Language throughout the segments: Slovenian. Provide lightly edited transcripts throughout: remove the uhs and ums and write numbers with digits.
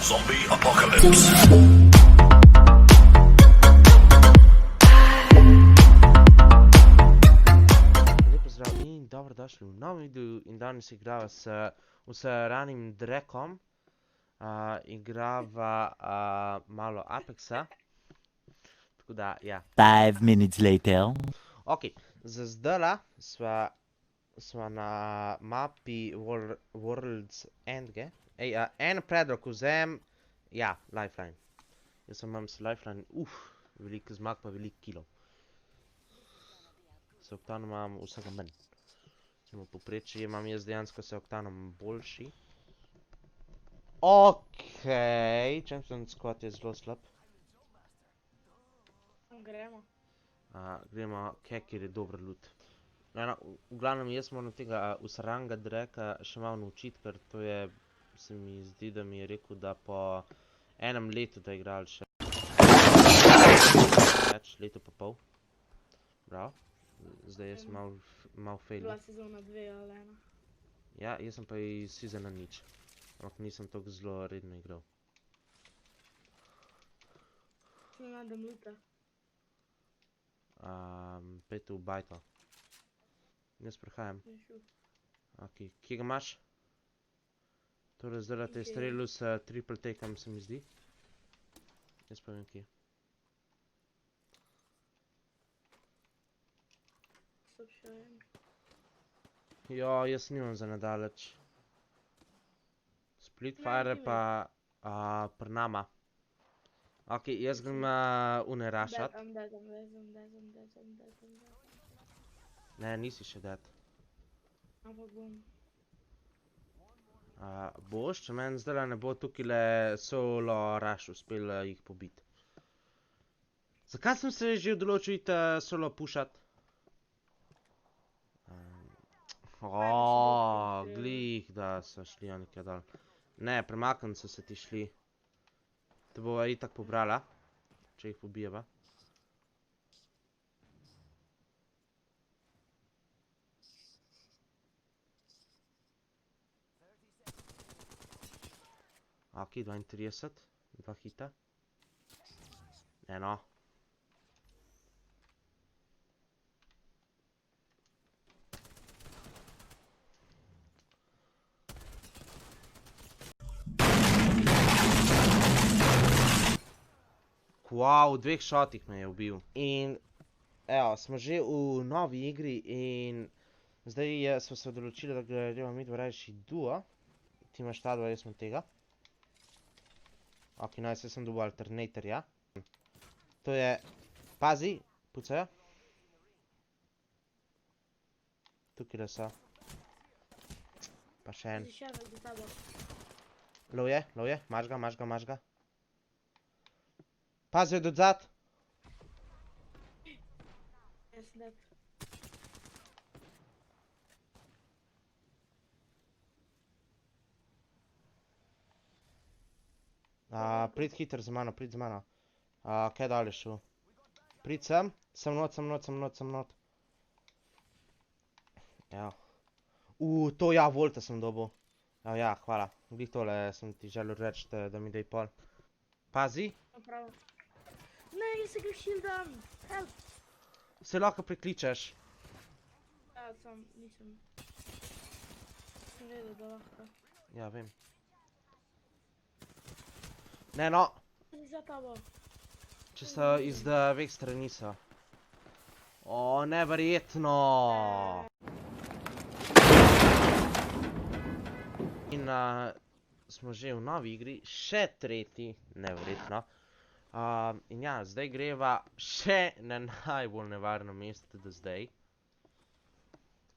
Zombie apocalypse. Lep pozdrav in dobrodošli v novem videu in danes igrava s ranim Drakom. Igrava malo Apexa. Tako da, ja. 5 minutes later. Ok, za zdajla sva na mapi World's End. Ej, en predlog vzem. Ja, lifeline. Jaz imam s lifeline, veliko zmag pa veliko kilov. S oktanom imam vsega manj. Recimo poprečje imam jaz dejansko s oktanom boljši. Okej, Champion Squad je zelo slab. Gremo. Gremo, kjer je dober loot. No, v glavnem jaz moram tega usranga Draka še malo naučiti, ker to je, se mi zdi, da mi je rekel, da po enem letu, da igrali še več, leto pa pol. Bravo. Zdaj jaz malo failil. Bila sezona 2 ali 1. Ja, jaz sem pa iz sezona 0. Ampak nisem tako zelo redno igral. Če ne najdem luta. Pejte v bajto. Jaz prehajam. Prišel. Ok, kje ga imaš? Torej zdaj te je strelil s triple takeom, se mi zdi. Jaz pa vem kje. Stop še en. Jo, jaz nimam za nadaleč. Splitfire Ne, pa pri nama. Ok, jaz grem unerašat. I'm dead. Ne, nisi še dead. Ampak bom. Boš, če meni zdaj ne bo tukaj solo rush uspel jih pobiti. Zakaj sem se že odločil iti solo pushat? Glih, da so šli oni kaj dol. Ne, premaknili so se ti šli. Te bova itak pobrala, če jih pobijeva. Ok, 32, 2 hita. Ne no. Wow, v 2 šotih me je ubil. In, evo, smo že v novi igri in zdaj smo se odločili, da gremo mi dva rajši duo. Ti imaš ta dva, jaz imam tega. Ok, nice, jaz sem dobil alternatorja. To je, pazi, pucajo. Tukaj da so. Pa še en. Še en za tabo. Lov je, maš ga. Pazi od odzad. Jaz sem dead. Prid hiter za mano, prid z mano. Kaj dalje šel? Prid sem not. Evo. To ja, volta sem dobil. Ja, hvala. Glih tole sem ti želel reči, da mi daj pol. Pazi. Napravo. Ne, jaz se ga shieldam. Help. Se lahko prikličeš. Ja, nisem. Sem vedel, da lahko. Ja, vem. Ne no, Za tabo. če so iz 2 strani so. Neverjetno. In smo že v novi igri, še tretji, neverjetno. In ja, zdaj greva še na najbolj nevarno mesto do zdaj.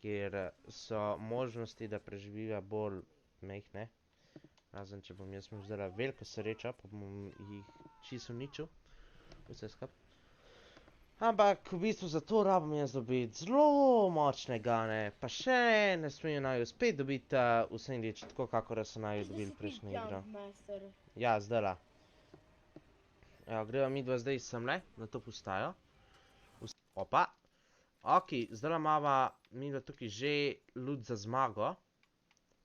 Kjer so možnosti, da preživiva bolj mehne. Razen, če bom jaz imel zdaj veliko srečo, pa bom jih čisto uničil. Vse skup. Ampak v bistvu za to rabim jaz dobiti zelo močne gane. Pa še ne smejo naju spet dobiti v sandwich, tako kakor so naju dobili prejšnjo igro. Ja, zdajla. Evo, greva mi dva zdaj semle, na to postajo. Opa. Ok, zdajla imava mi dva tukaj že loot za zmago.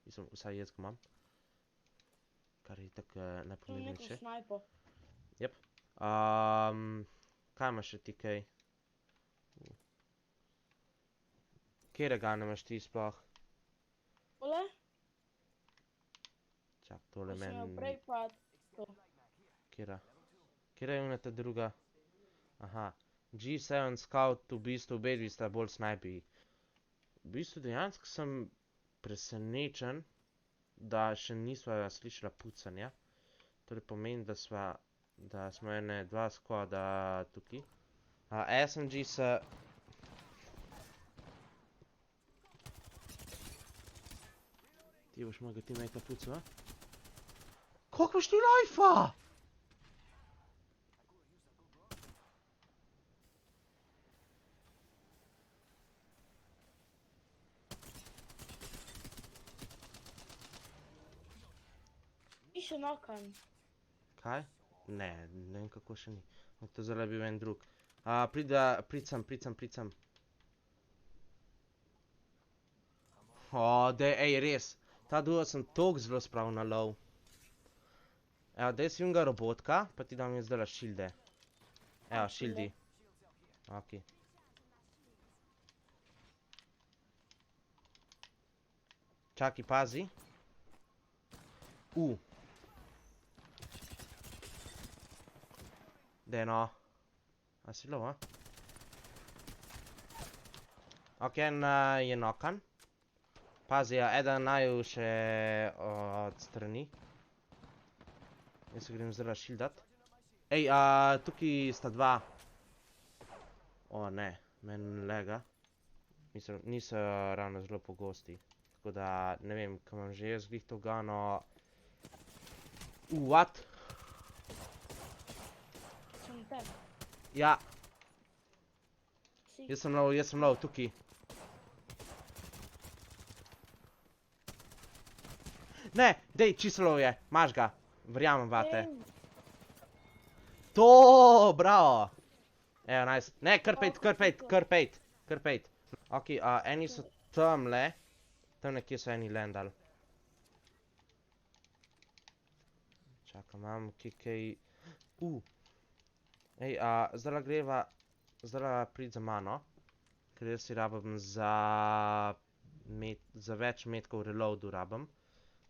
Mislim, vsaj jaz ga imam. kar je tako To je neko najpomembnejše. snajpo. Kaj imaš še ti kaj? Kjerega ne imaš ti sploh? Tole? Čak, tole To sem imel meni... prej pa to. Kjera? Kjera je ta druga? Aha. G7 Scout, v bistvu obedvi sta bolj snajpi. V bistvu dejansko sem presenečen, da še nisva slišala pucanja. Torej pomeni, da smo ene dva squada tukaj. SMG se... Ti boš mojega teammate pucal, a? Koliko imaš ti lajfa? Ti še nokan. Kaj? Ne vem kako še ni. To zdaj bil en drug. Prid sem. Ej, res. Ta duo sem toliko zelo spravil na lov. Evo, daj si unga robotka, pa ti dam jaz zdaj šilde. Evo, šildi. Ok. Čaki, pazi. Daj no. A si lov, a? Ok, en je nokan. Pazi, eden naju še od strani. Jaz se grem zdaj šildat. Ej, tukaj sta dva. O, ne, meni lega. Mislim, niso ravno zelo pogosti. Tako da, ne vem, ko imam že jaz glih to gano... What? Sem tebe. Ja, Si. jaz sem lov, tukaj. Ne, dej, čisto lov je, imaš ga. Verjamem vate. To, bravo. Evo, nice. Ne, kar pejt. Ok, eni so tamle. Tam nekje so eni landali. Čakaj, imam kaj... Ej, zdaj prid za mano. Ker jaz si rabim za več metkov reloadu rabim.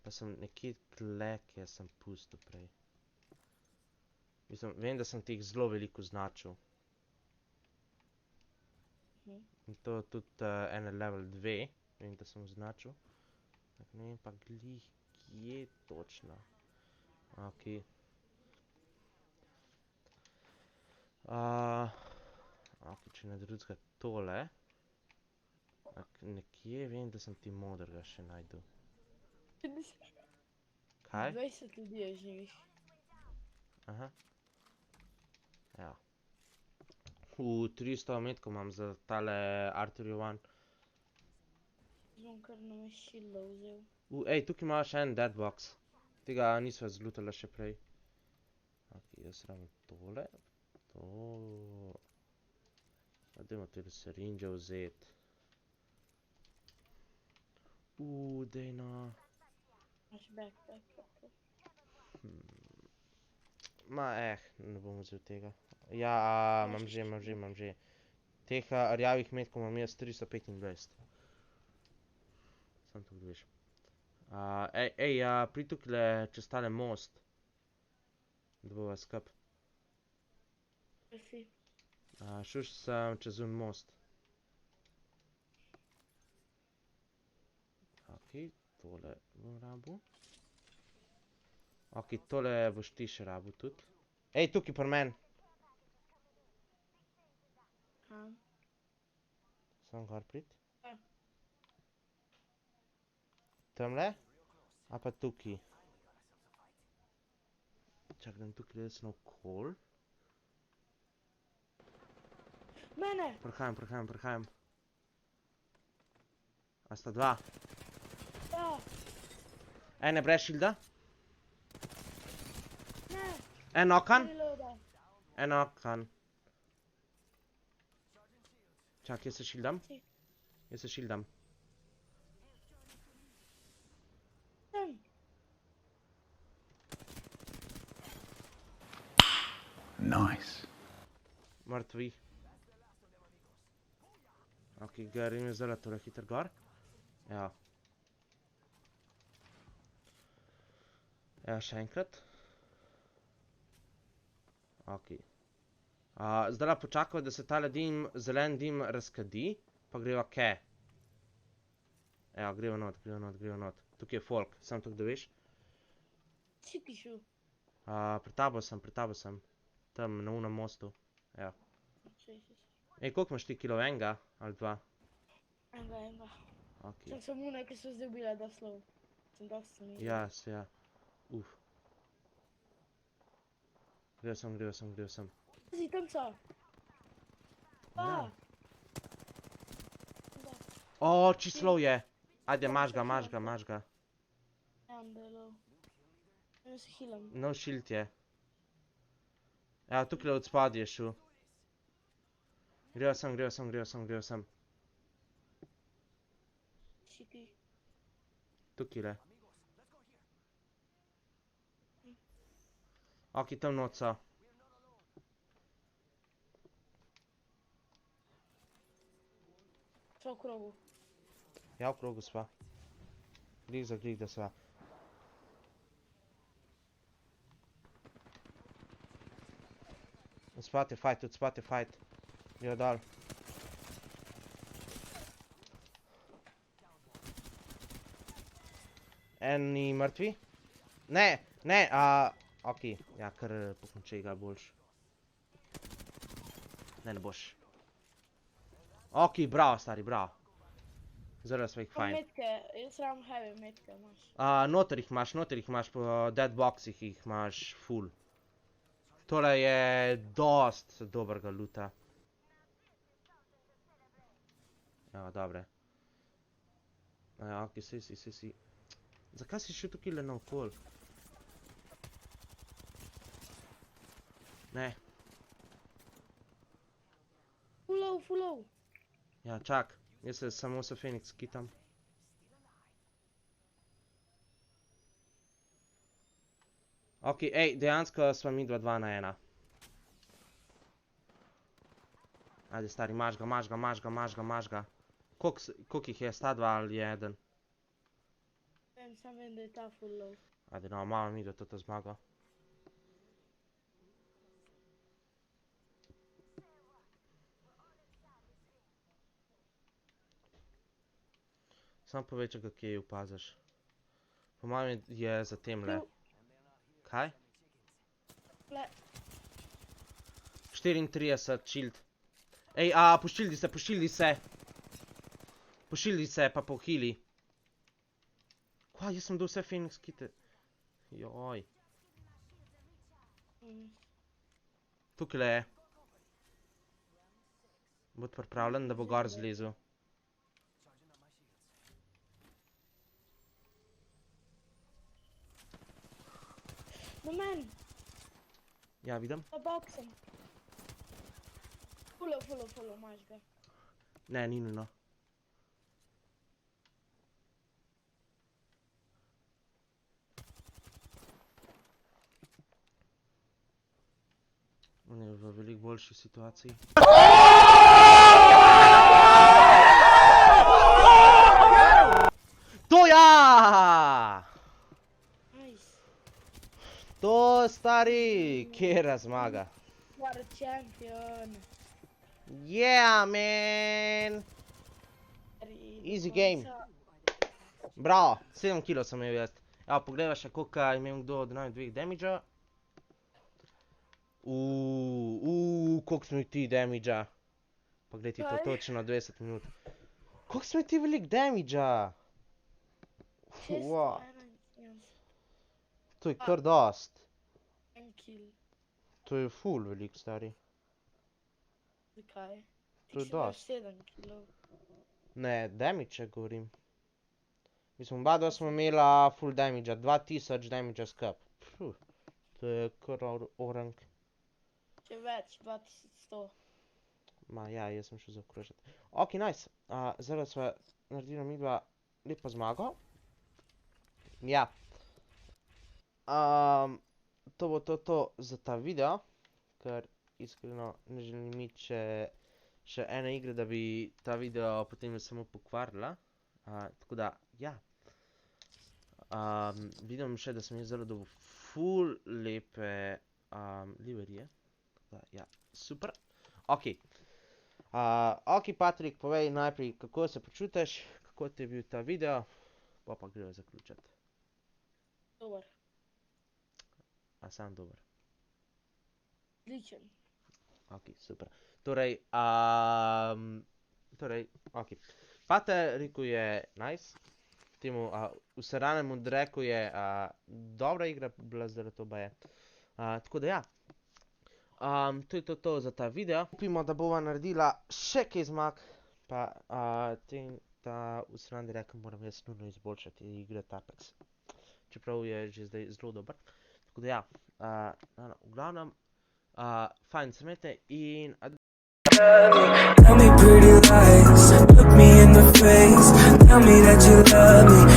Pa sem nekje tle, kjer sem pustil prej. Mislim, vem, da sem ti jih zelo veliko označil. In to tudi ene level 2, vem, da sem označil. Ne vem pa glih, kje točno. Ok. Ok, če ne drugega tole. Nekje vem, da sem ti modrega še najdu. Kaj? 20 ljudi je živih. Aha. Evo. 300 metkov imam za tale Artillery One. Zvon kar nam je shielda vzel. Ej, tukaj imaš še en deadbox. Tega nisva zlutala še prej. Ok, jaz rabim tole. To... Dajmo tele serinđe vzeti. Dej no. Imaš backpack. Ma, ne bom vzel tega. Ja, imam že. Teh rjavih metkov imam jaz 325. Sam to veš. Ej, prid tukaj čez tale most. Da bova skup. Kje si? Šuš sem čez un most. Ok, tole bom rabil. Ok, tole boš ti še rabil tudi. Ej, tukaj pri meni. Sam gor prid. Ja. Tamle? A pa tukaj. Čak, dam tukaj jaz naokol. Mene! Prehajam. A sta dva? Ja! Ene brez šilda? Ne! En okan? Reloada. En okan. Čak, jaz se šildam. Sem! Nice. Mrtvi. Ok, grem je zdaj tole hitro gor. Ja. Ja, še enkrat. Ok. Zdaj počakaj, da se tale dim, zelen dim razkadi, pa greva ke. Ja, greva not, greva not, greva not. Tukaj je folk, sam tukaj da veš. Si ti šel? Pred tabo sem. Tam, na unem mostu. Ja. Sej. Ej, koliko imaš ti kilo? Enega? Ali dva? Enega. Ok. Sem samo nekaj so zdaj ubila, da slov. Sem dosti sem jih. Ja, ja. Uf. Greva sem. Si tam so. Ja. Da. O, čislov je. Ajde, maš ga. Ja, da je lov. Ja se healam. No shield je. Ja, tukaj od spodaj je šel. Greva sem. Si ti. Tukaj le. Ok, tam not so. Sva v krogu. Ja, v krogu sva. Glih za glih, da sva. Od spad je fight. Greva dol. Eni mrtvi? Ne, ok, ja, kar pokončaj ga boljš. Ne boš. Ok, bravo, stari, bravo. Zdaj smo jih Imam fajn. metke, jaz rabim heavy metke, imaš. Noter jih imaš, po deadboxih jih imaš full. Tole je dost dobrega loota. Ja, dobre. Ja, ok, si. Zakaj si šel tukaj le naokol? Ne, Full low. ja, čak. Jaz se samo se Phoenix kitam. Ok, ej, dejansko sva mi dva 2 na 1. Ajde, stari, maš ga. Koliko jih je? Sta 2 ali je 1? Sam vem, da je ta full low. Ajde, no, malo mi da to zmago. Sam povej, če ga kje opaziš. Po mojem je za temle. Kaj? Le, 34, shield. Ej, pošildi se. Pošildi se, pa pohili. Kva, jaz sem dal vse Phoenix kite. Joj. Tukaj je. Bodi pripravljen, da bo gor zlezel. no men, Ja, vidim. pa boxem. Full low, imaš ga. Ne, ni nujno. On je v veliko boljši situaciji. To ja! Nice. To, stari, kjera zmaga. What a champion. Yeah, man! Easy game. Bravo, 7 kilo sem imel jaz. Ja, pogledaj še, koliko je imel kdo od nami dveh damage-a. Koliko smo ti damage-a. Poglej ti to, Kaj? točno 20 minut. Koliko smo ti velik damage-a. Wow. 671. To je kar dost. En kill. To je full velik, stari. Zakaj? To je Ti si imaš dost. 7 killov. Ne, damage govorim. Mislim, oba dva smo imela full damage-a, 2000 damage-a skup. To je kar orang. Če več, 2100. Ma ja, jaz sem šel zaokrožiti. Ok, nice. Zdaj sva naredila mi dva lepo zmago. Ja. To bo to za ta video. ker iskreno ne želim imeti še ene igre, da bi ta video potem samo pokvarila. Tako da, ja. Vidim še, da sem jaz zelo dobil ful lepe liverije. Tako da, ja, super. Ok. Ok, Patrik, povej najprej, kako se počutiš, kako ti je bil ta video, pa gremo zaključiti. Dober, Sam dober. odličen. Ok, super. Torej, ok. Patriku je nice, temu vseranemu Dreku je dobra igra bila zaradi to baje. Tako da ja. To je to za ta video. Upimo, da bova naredila še kaj zmag, pa ta vsran Drek moram jaz nujno izboljšati igre Apex. Čeprav je že zdaj zelo dober. Tako da ja, v glavnem, fajn se imejte in Tell me pretty lies, look me in the face. Tell me that you love me.